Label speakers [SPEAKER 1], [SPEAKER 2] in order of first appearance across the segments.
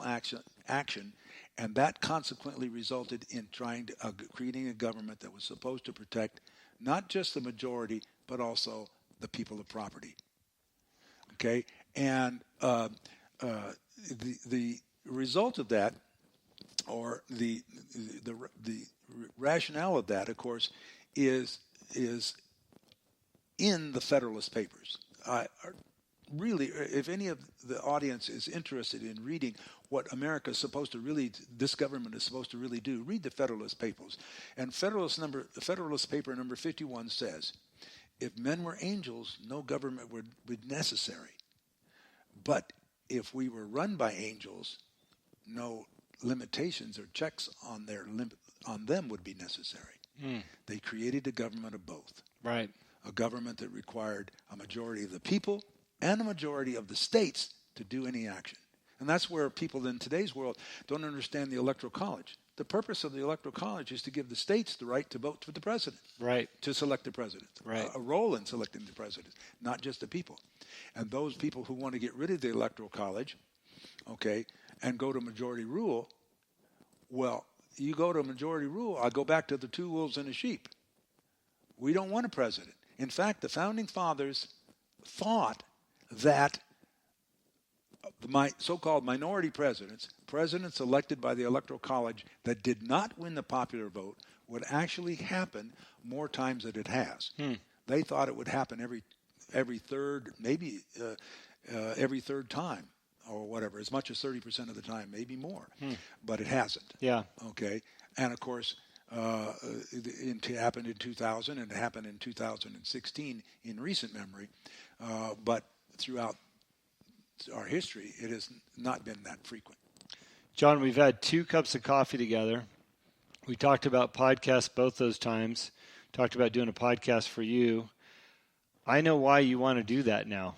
[SPEAKER 1] action, and that consequently resulted in creating a government that was supposed to protect not just the majority, but also the people of property. Okay, and the result of that, or the rationale of that, of course, is in the Federalist Papers. Really, if any of the audience is interested in reading what this government is supposed to really do, read the Federalist Papers. And Federalist Paper number 51 says, if men were angels, no government would be necessary. But if we were run by angels, no limitations or checks on them would be necessary. They created a government of both.
[SPEAKER 2] Right.
[SPEAKER 1] A government that required a majority of the people and a majority of the states to do any action. And that's where people in today's world don't understand the Electoral College. The purpose of the Electoral College is to give the states the right to vote for the president.
[SPEAKER 2] Right.
[SPEAKER 1] To select the president.
[SPEAKER 2] Right.
[SPEAKER 1] A role in selecting the president, not just the people. And those people who want to get rid of the Electoral College, okay, and go to majority rule, well, you go to majority rule, I go back to the two wolves and a sheep. We don't want a president. In fact, the Founding Fathers thought that the so-called minority presidents elected by the Electoral College that did not win the popular vote, would actually happen more times than it has. They thought it would happen every third, maybe every third time, or whatever, as much as 30% of the time, maybe more. But it hasn't.
[SPEAKER 2] Yeah.
[SPEAKER 1] Okay. And of course, it happened in 2000 and it happened in 2016 in recent memory. But throughout our history, it has not been that frequent.
[SPEAKER 2] John, we've had 2 cups of coffee together. We talked about podcasts both those times. Talked about doing a podcast for you. I know why you want to do that now.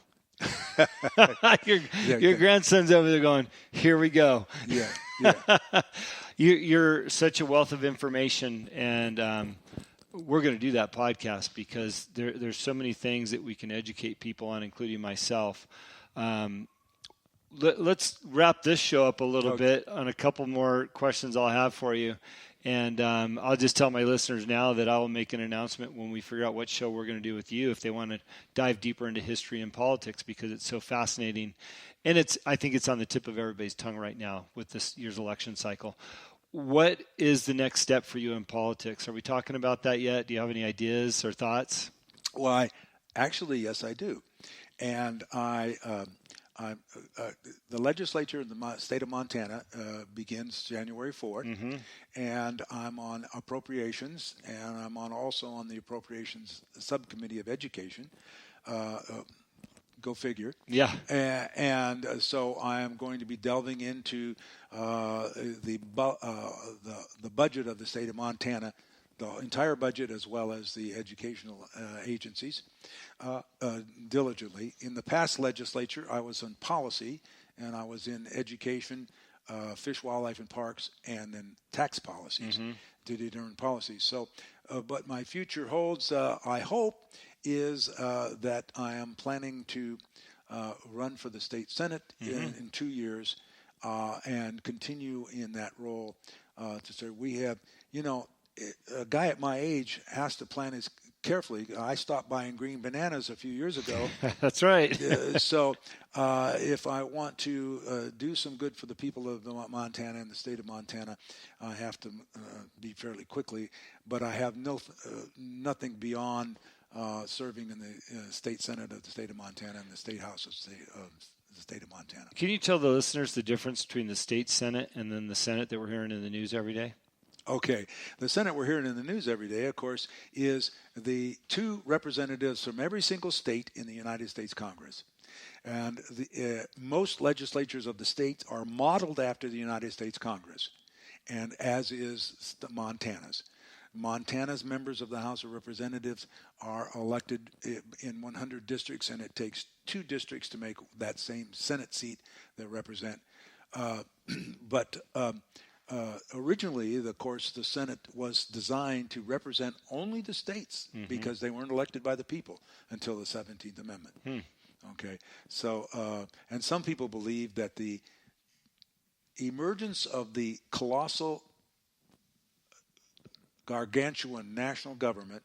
[SPEAKER 2] Your grandson's over there going, here we go.
[SPEAKER 1] Yeah.
[SPEAKER 2] You're such a wealth of information, and we're going to do that podcast because there's so many things that we can educate people on, including myself. Let's wrap this show up a little bit on a couple more questions I'll have for you. And I'll just tell my listeners now that I will make an announcement when we figure out what show we're going to do with you if they want to dive deeper into history and politics, because it's so fascinating. And I think it's on the tip of everybody's tongue right now with this year's election cycle. What is the next step for you in politics? Are we talking about that yet? Do you have any ideas or thoughts?
[SPEAKER 1] Well, actually, yes, I do. And the legislature in the state of Montana begins January 4th, and I'm on appropriations, and I'm also on the appropriations subcommittee of education. Go figure.
[SPEAKER 2] Yeah.
[SPEAKER 1] And so I am going to be delving into the budget of the state of Montana, the entire budget, as well as the educational agencies, diligently. In the past legislature, I was in policy, and I was in education, fish, wildlife, and parks, and then tax policies, to determine policies. So, but my future holds, I hope, is that I am planning to run for the state senate in 2 years and continue in that role to say we have, a guy at my age has to plan his carefully. I stopped buying green bananas a few years ago.
[SPEAKER 2] That's right.
[SPEAKER 1] So if I want to do some good for the people of Montana and the state of Montana, I have to be fairly quickly. But I have nothing beyond serving in the state senate of the state of Montana and the state house of the state of Montana.
[SPEAKER 2] Can you tell the listeners the difference between the state senate and then the senate that we're hearing in the news every day?
[SPEAKER 1] Okay. The Senate we're hearing in the news every day, of course, is the 2 representatives from every single state in the United States Congress. And most legislatures of the states are modeled after the United States Congress, and as is Montana's. Montana's members of the House of Representatives are elected in 100 districts, and it takes 2 districts to make that same Senate seat that represent. Originally, of course, the Senate was designed to represent only the states because they weren't elected by the people until the 17th Amendment. Okay, so and some people believe that the emergence of the colossal, gargantuan national government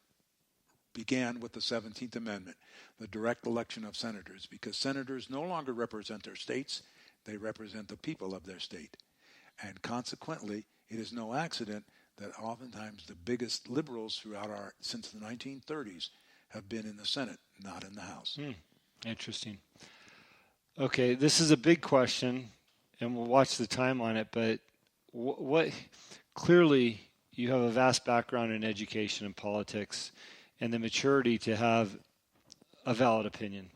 [SPEAKER 1] began with the 17th Amendment, the direct election of senators, because senators no longer represent their states, they represent the people of their state. And consequently, it is no accident that oftentimes the biggest liberals since the 1930s have been in the Senate, not in the House.
[SPEAKER 2] Interesting. Okay, this is a big question, and we'll watch the time on it, but what clearly you have a vast background in education and politics and the maturity to have a valid opinion.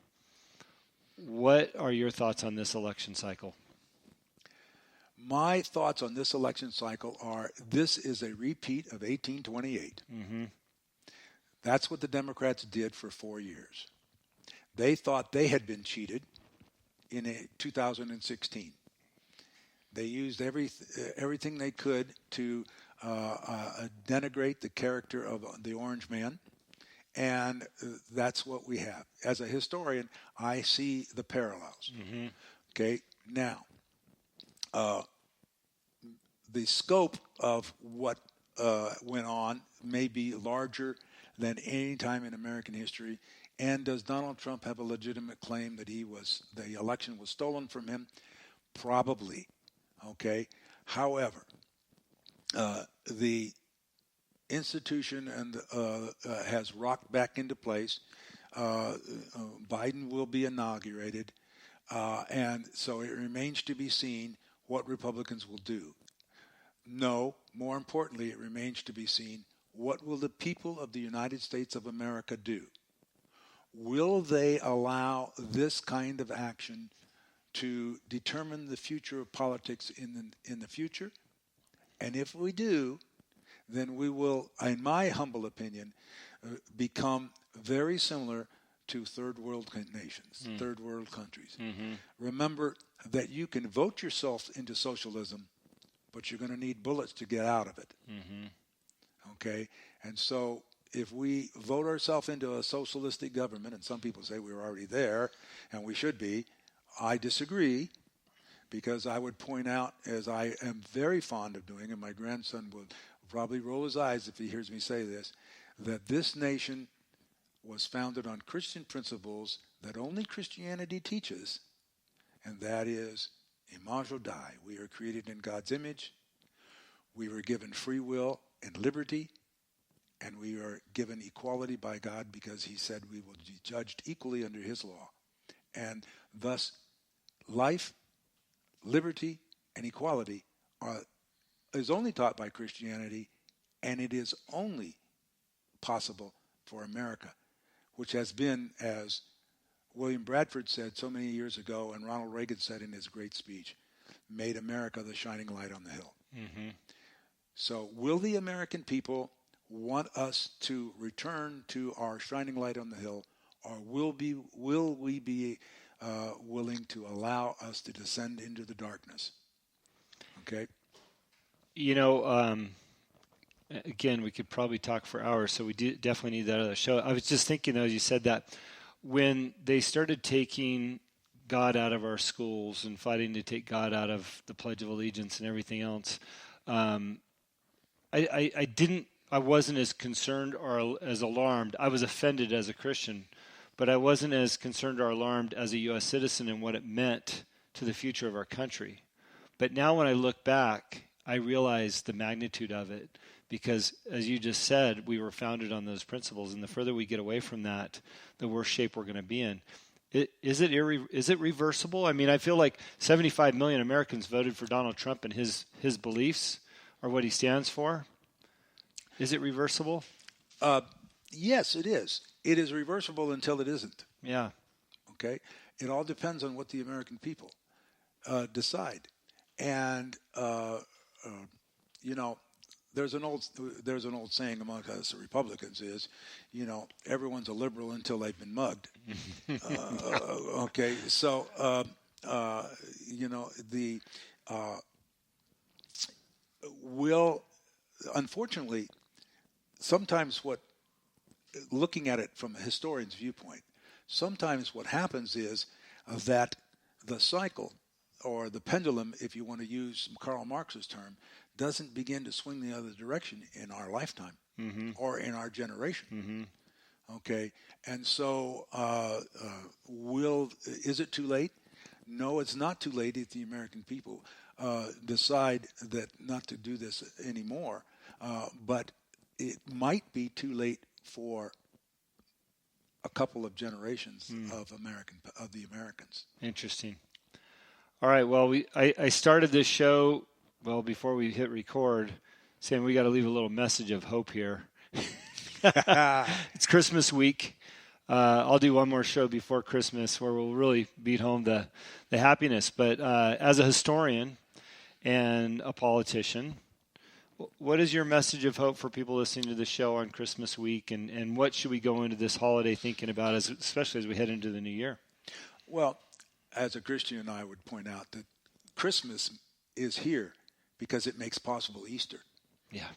[SPEAKER 2] What are your thoughts on this election cycle?
[SPEAKER 1] My thoughts on this election cycle are this is a repeat of 1828.
[SPEAKER 2] Mm-hmm.
[SPEAKER 1] That's what the Democrats did for 4 years. They thought they had been cheated in 2016. They used everything they could to denigrate the character of the Orange Man, and that's what we have. As a historian, I see the parallels.
[SPEAKER 2] Mm-hmm.
[SPEAKER 1] Okay, now, the scope of what went on may be larger than any time in American history. And does Donald Trump have a legitimate claim that the election was stolen from him? Probably. Okay. However, the institution has rocked back into place. Biden will be inaugurated, and so it remains to be seen what Republicans will do. No, more importantly, it remains to be seen what will the people of the United States of America do. Will they allow this kind of action to determine the future of politics in the future? And if we do, then we will, in my humble opinion, become very similar to third world nations, third world countries.
[SPEAKER 2] Mm-hmm.
[SPEAKER 1] Remember that you can vote yourself into socialism, but you're going to need bullets to get out of it.
[SPEAKER 2] Mm-hmm.
[SPEAKER 1] Okay? And so if we vote ourselves into a socialistic government, and some people say we're already there, and we should be, I disagree, because I would point out, as I am very fond of doing, and my grandson will probably roll his eyes if he hears me say this, that this nation was founded on Christian principles that only Christianity teaches, and that is Imago Dei. We are created in God's image. We were given free will and liberty, and we are given equality by God because he said we will be judged equally under his law. And thus, life, liberty, and equality is only taught by Christianity, and it is only possible for America, which has been, as William Bradford said so many years ago, and Ronald Reagan said in his great speech, made America the shining light on the hill.
[SPEAKER 2] Mm-hmm.
[SPEAKER 1] So will the American people want us to return to our shining light on the hill, or will we be willing to allow us to descend into the darkness? Okay?
[SPEAKER 2] You know, again, we could probably talk for hours, so we definitely need that other show. I was just thinking, though, as you said that, when they started taking God out of our schools and fighting to take God out of the Pledge of Allegiance and everything else, I wasn't as concerned or as alarmed. I was offended as a Christian, but I wasn't as concerned or alarmed as a U.S. citizen and what it meant to the future of our country. But now when I look back, I realize the magnitude of it because, as you just said, we were founded on those principles, and the further we get away from that, the worse shape we're going to be in. Is it reversible? I mean, I feel like 75 million Americans voted for Donald Trump and his beliefs or what he stands for. Is it reversible?
[SPEAKER 1] Yes, it is. It is reversible until it isn't.
[SPEAKER 2] Yeah.
[SPEAKER 1] Okay? It all depends on what the American people decide. And, you know, there's an old saying among us Republicans is, you know, everyone's a liberal until they've been mugged. Okay, so you know unfortunately, sometimes looking at it from a historian's viewpoint, sometimes what happens is that the cycle or the pendulum, if you want to use Karl Marx's term, doesn't begin to swing the other direction in our lifetime or in our generation. Okay, and so is it too late? No, it's not too late if the American people decide that not to do this anymore. But it might be too late for a couple of generations of the Americans.
[SPEAKER 2] Interesting. All right. Well, I started this show before we hit record, saying we got to leave a little message of hope here. It's Christmas week. I'll do one more show before Christmas where we'll really beat home the happiness. But as a historian and a politician, what is your message of hope for people listening to the show on Christmas week, and what should we go into this holiday thinking about, especially as we head into the new year?
[SPEAKER 1] Well, as a Christian, I would point out that Christmas is here because it makes possible Easter.
[SPEAKER 2] Yeah.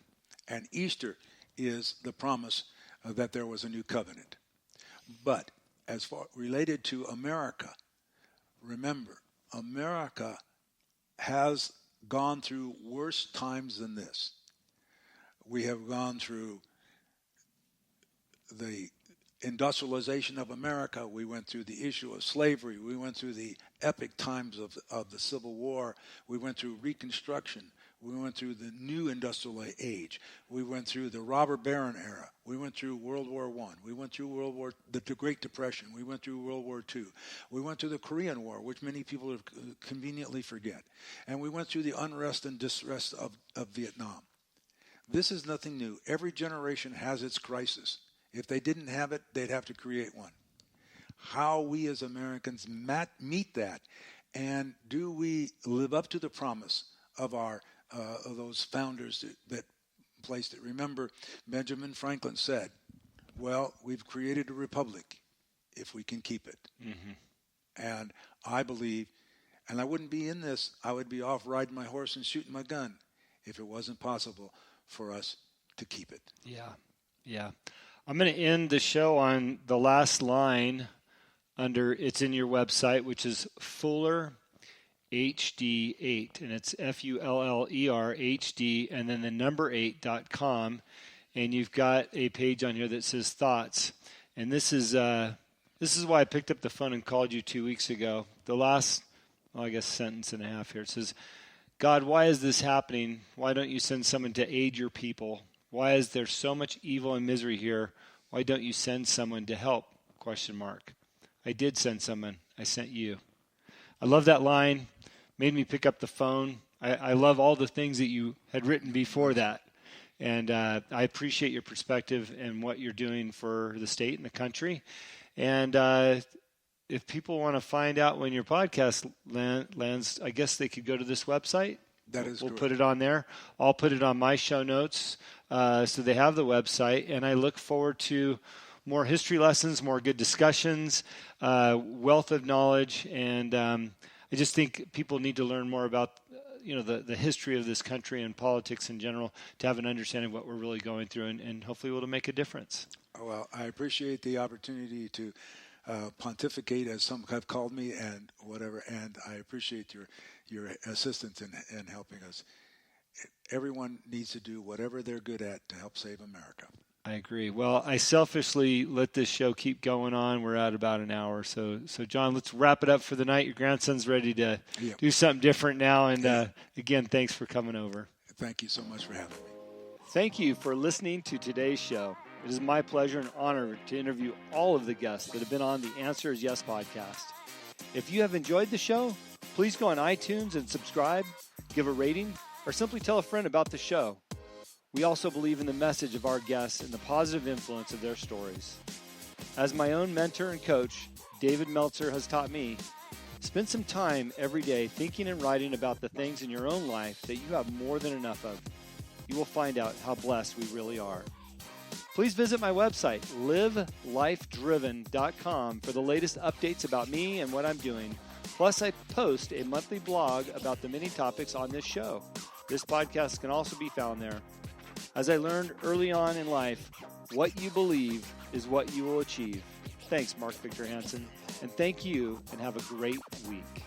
[SPEAKER 1] And Easter is the promise that there was a new covenant. But as far related to America, remember, America has gone through worse times than this. We have gone through the industrialization of America. We went through the issue of slavery. We went through the epic times of the Civil War. We went through Reconstruction. We went through the new industrial age. We went through the robber baron era. We went through World War I. We went through the Great Depression. We went through World War II. We went through the Korean War, which many people conveniently forget. And we went through the unrest and distress of Vietnam. This is nothing new. Every generation has its crisis. If they didn't have it, they'd have to create one. How we as Americans meet that, and do we live up to the promise of those founders that placed it? Remember, Benjamin Franklin said, well, we've created a republic if we can keep it. And I believe, and I wouldn't be in this, I would be off riding my horse and shooting my gun if it wasn't possible for us to keep it.
[SPEAKER 2] Yeah. I'm going to end the show on the last line under, it's in your website, which is Fuller HD8, and it's FULLER HD, and then the number 8.com, and you've got a page on here that says thoughts, and this is why I picked up the phone and called you 2 weeks ago. The last, sentence and a half here. It says, God, why is this happening? Why don't you send someone to aid your people? Why is there so much evil and misery here? Why don't you send someone to help? ? I did send someone. I sent you. I love that line. Made me pick up the phone. I love all the things that you had written before that. And I appreciate your perspective and what you're doing for the state and the country. And if people want to find out when your podcast lands, I guess they could go to this website.
[SPEAKER 1] That is
[SPEAKER 2] We'll
[SPEAKER 1] correct.
[SPEAKER 2] put it on there. I'll put it on my show notes so they have the website. And I look forward to more history lessons, more good discussions, wealth of knowledge. And I just think people need to learn more about the history of this country and politics in general to have an understanding of what we're really going through, and hopefully it'll make a difference.
[SPEAKER 1] Well, I appreciate the opportunity to pontificate, as some have called me, and whatever, and I appreciate your assistance in helping us. Everyone needs to do whatever they're good at to help save America.
[SPEAKER 2] I agree. Well, I selfishly let this show keep going on. We're at about an hour. So John, let's wrap it up for the night. Your grandson's ready to do something different now. And again, thanks for coming over.
[SPEAKER 1] Thank you so much for having me.
[SPEAKER 2] Thank you for listening to today's show. It is my pleasure and honor to interview all of the guests that have been on the Answer is Yes podcast. If you have enjoyed the show, please go on iTunes and subscribe, give a rating, or simply tell a friend about the show. We also believe in the message of our guests and the positive influence of their stories. As my own mentor and coach, David Meltzer, has taught me, spend some time every day thinking and writing about the things in your own life that you have more than enough of. You will find out how blessed we really are. Please visit my website, livelifedriven.com, for the latest updates about me and what I'm doing. Plus, I post a monthly blog about the many topics on this show. This podcast can also be found there. As I learned early on in life, what you believe is what you will achieve. Thanks, Mark Victor Hansen, and thank you, and have a great week.